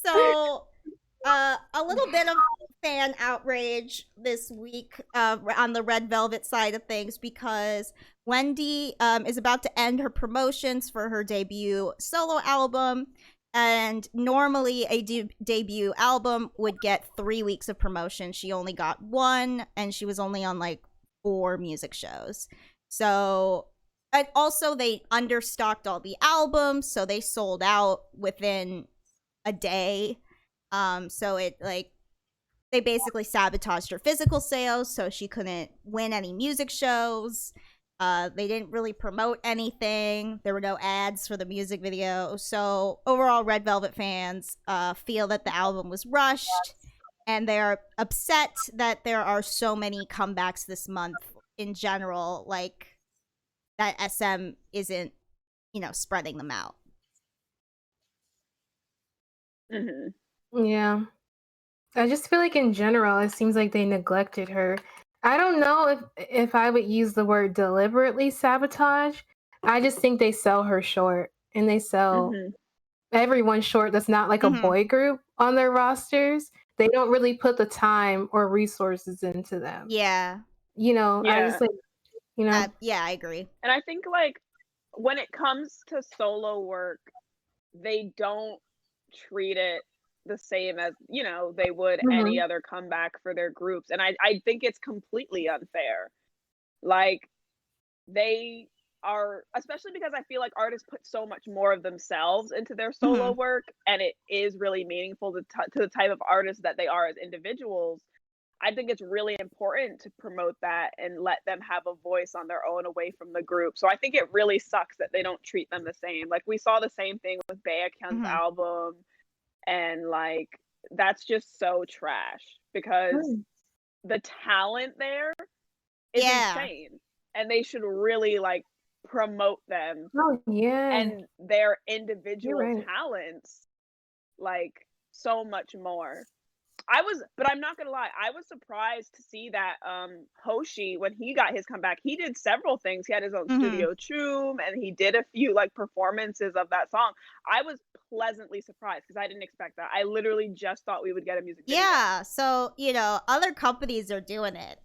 So, a little bit of fan outrage this week on the Red Velvet side of things because Wendy is about to end her promotions for her debut solo album. And normally, a debut album would get 3 weeks of promotion. She only got one, and she was only on like 4 music shows. So, and also, they understocked all the albums, so they sold out within a day. So it like they basically sabotaged her physical sales, so she couldn't win any music shows. They didn't really promote anything. There were no ads for the music video. So overall, Red Velvet fans feel that the album was rushed, and they're upset that there are so many comebacks this month in general. Like that SM isn't, spreading them out. Yeah. I just feel like in general, it seems like they neglected her. I don't know if I would use the word deliberately sabotage. I just think they sell her short, and they sell everyone short that's not like a boy group on their rosters. They don't really put the time or resources into them. Yeah. I just like, Yeah, I agree. And I think like when it comes to solo work, they don't treat it the same as, they would any other comeback for their groups. And I think it's completely unfair. Like they are, especially because I feel like artists put so much more of themselves into their solo work, and it is really meaningful to the type of artists that they are as individuals. I think it's really important to promote that and let them have a voice on their own away from the group. So I think it really sucks that they don't treat them the same. Like we saw the same thing with Baekhyun's album, and like that's just so trash because the talent there is insane, and they should really like promote them and their individual talents like so much more. But I'm not gonna lie, I was surprised to see that Hoshi, when he got his comeback, he did several things. He had his own studio choom, and he did a few like performances of that song. I was pleasantly surprised because I didn't expect that. I literally just thought we would get a music video. Yeah, so other companies are doing it.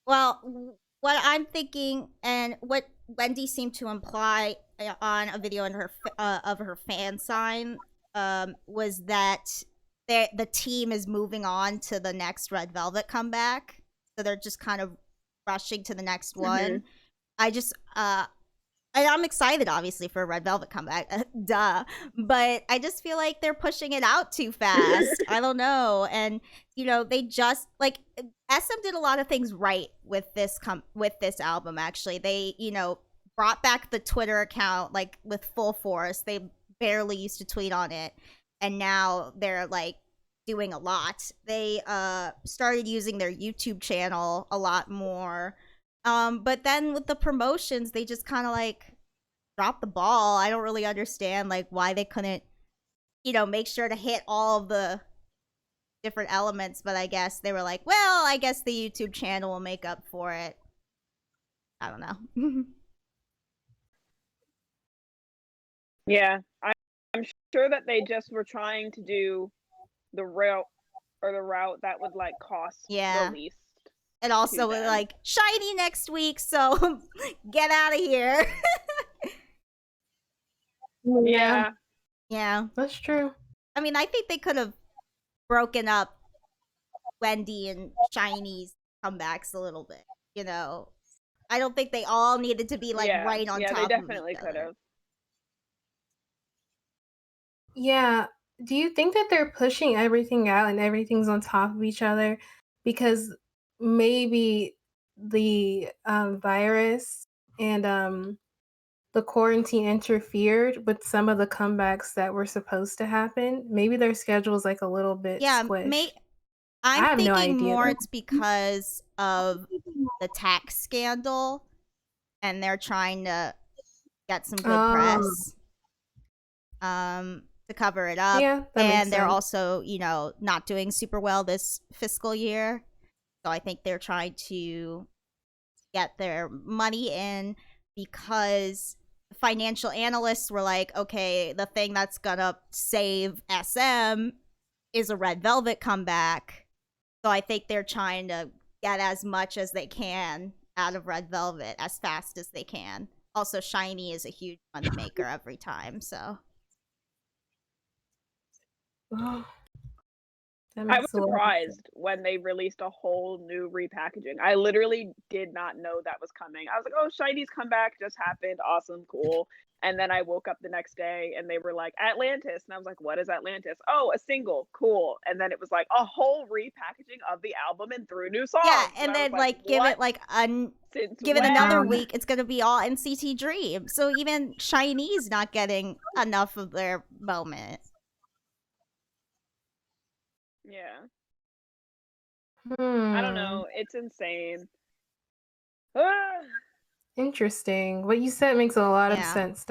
What I'm thinking, and what Wendy seemed to imply on a video in her of her fan sign, was that the team is moving on to the next Red Velvet comeback, so they're just kind of rushing to the next one. I'm excited, obviously, for a Red Velvet comeback, duh. But I just feel like they're pushing it out too fast. I don't know, and they just like SM did a lot of things right with this album. Actually, they brought back the Twitter account like with full force. They barely used to tweet on it, and now they're like doing a lot. They started using their YouTube channel a lot more. But then with the promotions, they just kind of like dropped the ball. I don't really understand like why they couldn't, make sure to hit all of the different elements. But I guess they were like, well, I guess the YouTube channel will make up for it. I don't know. Yeah, I'm sure that they just were trying to do the route that would like cost the least. And also with like Shiny next week, so get out of here. Yeah, that's true. I mean, I think they could have broken up Wendy and Shiny's comebacks a little bit. I don't think they all needed to be like right on top. Yeah, they definitely could have. Yeah. Do you think that they're pushing everything out and everything's on top of each other because maybe the virus and the quarantine interfered with some of the comebacks that were supposed to happen? Maybe their schedule's like a little bit squished. I'm thinking more it's because of the tax scandal, and they're trying to get some good press. To cover it up. Yeah, and they're also, not doing super well this fiscal year. So I think they're trying to get their money in because financial analysts were like, okay, the thing that's gonna save SM is a Red Velvet comeback. So I think they're trying to get as much as they can out of Red Velvet as fast as they can. Also, Shiny is a huge money maker every time, so. Oh, that I makes was a lot of surprised when they released a whole new repackaging. I literally did not know that was coming. I was like, "Oh, Shiny's comeback just happened. Awesome, cool." And then I woke up the next day and they were like, "Atlantis." And I was like, "What is Atlantis?" "Oh, a single. Cool." And then it was like a whole repackaging of the album and 3 new songs. Yeah, and and I was then like give "What? it like Since give it when?" another week, it's gonna be all NCT Dream. So even Shiny's not getting enough of their moment. Yeah. I don't Hmm. know. It's insane. Ah. Interesting. What you said makes a lot of Yeah. sense,